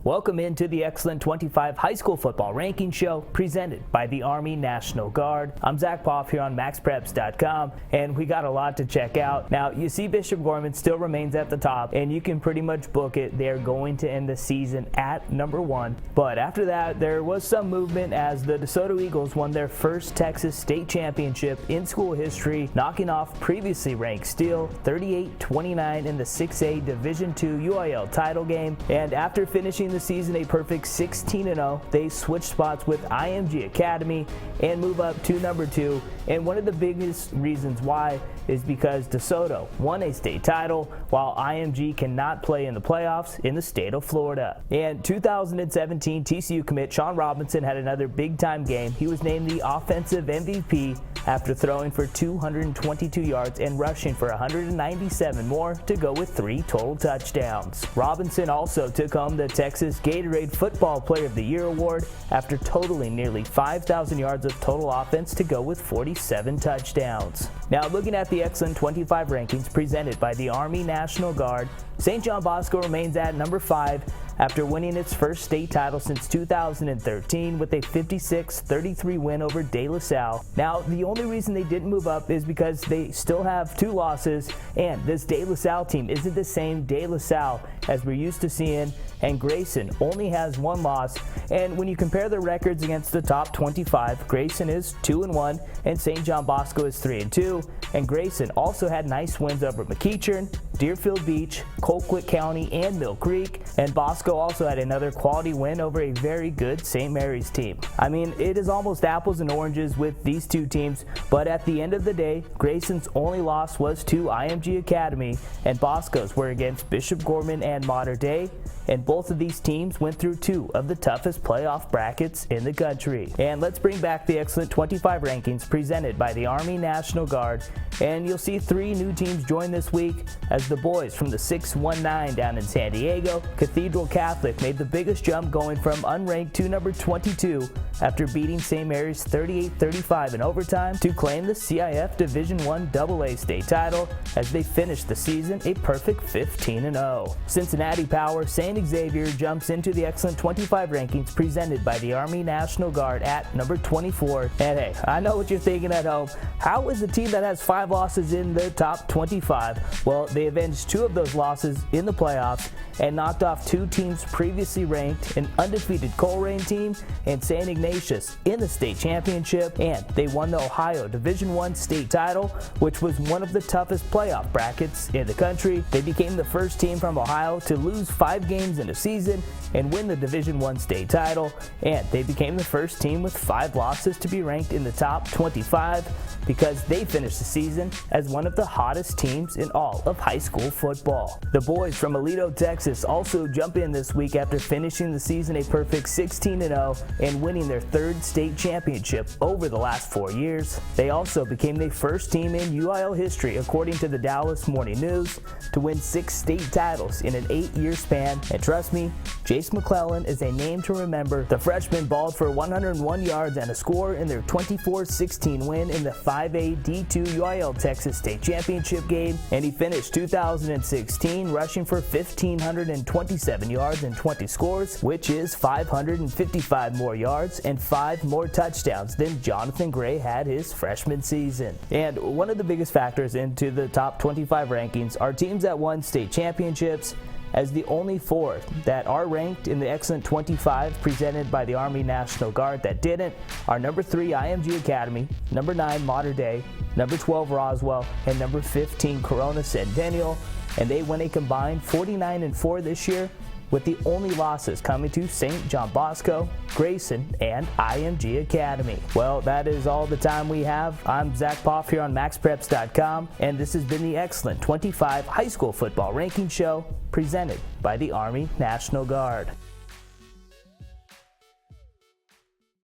Welcome into the Xcellent 25 High School Football Ranking Show presented by the Army National Guard. I'm Zach Poff here on MaxPreps.com, and we got a lot to check out. Now, you see Bishop Gorman still remains at the top, and you can pretty much book it. They're going to end the season at number 1. But after that, there was some movement as the DeSoto Eagles won their first Texas State Championship in school history, knocking off previously ranked Steele 38-29 in the 6A Division II UIL title game. And after finishing the season a perfect 16-0, they switched spots with IMG Academy and move up to number 2. And one of the biggest reasons why is because DeSoto won a state title while IMG cannot play in the playoffs in the state of Florida. In 2017, TCU commit Sean Robinson had another big-time game. He was named the offensive MVP after throwing for 222 yards and rushing for 197 more to go with 3 total touchdowns. Robinson also took home the Texas Gatorade Football Player of the Year award after totaling nearly 5,000 yards of total offense to go with 47 touchdowns. Now, looking at the Xcellent 25 rankings presented by the Army National Guard, St. John Bosco remains at number 5 after winning its first state title since 2013 with a 56-33 win over De La Salle. Now, the only reason they didn't move up is because they still have 2 losses, and this De La Salle team isn't the same De La Salle as we're used to seeing, and Grayson only has 1 loss. And when you compare their records against the top 25, Grayson is 2-1 and St. John Bosco is 3-2, and Grayson also had nice wins over McEachern, Deerfield Beach, Colquitt County, and Mill Creek, and Bosco also had another quality win over a very good St. Mary's team. I mean, it is almost apples and oranges with these 2 teams, but at the end of the day, Grayson's only loss was to IMG Academy, and Bosco's were against Bishop Gorman and Mater Dei, and both of these teams went through 2 of the toughest playoff brackets in the country. And let's bring back the Xcellent 25 rankings presented by the Army National Guard, and you'll see 3 new teams join this week as the boys from the 619 down in San Diego, Cathedral Catholic, made the biggest jump going from unranked to number 22 after beating St. Mary's 38-35 in overtime to claim the CIF Division I AA state title as they finished the season a perfect 15-0. Cincinnati Power St. Xavier jumps into the Xcellent 25 rankings presented by the Army National Guard at number 24. And hey, I know what you're thinking at home. How is a team that has 5 losses in the top 25? Well, they avenged 2 of those losses in the playoffs and knocked off 2 teams previously ranked, an undefeated Colerain team and St. Ignatius in the state championship, and they won the Ohio Division I state title, which was one of the toughest playoff brackets in the country. They became the first team from Ohio to lose 5 games in a season and win the Division I state title, and they became the first team with 5 losses to be ranked in the top 25 because they finished the season as one of the hottest teams in all of high school football. The boys from Aledo, Texas also jump in this week after finishing the season a perfect 16-0 and winning their 3rd state championship over the last 4 years. They also became the first team in UIL history, according to the Dallas Morning News, to win 6 state titles in an 8-year span. And trust me, Jace McClellan is a name to remember. The freshman balled for 101 yards and a score in their 24-16 win in the 5A D2 UIL Texas State Championship game, and he finished 2016 rushing for 1,527 yards and 20 scores, which is 555 more yards and 5 more touchdowns than Jonathan Gray had his freshman season. And one of the biggest factors into the top 25 rankings are teams that won state championships, as the only 4 that are ranked in the Xcellent 25 presented by the Army National Guard that didn't are number 3 IMG Academy, number 9 Mater Dei, number 12 Roswell, and number 15 Corona Centennial, and they went a combined 49-4 this year, with the only losses coming to St. John Bosco, Grayson, and IMG Academy. Well, that is all the time we have. I'm Zach Poff here on MaxPreps.com, and this has been the Xcellent 25 High School Football Ranking Show presented by the Army National Guard.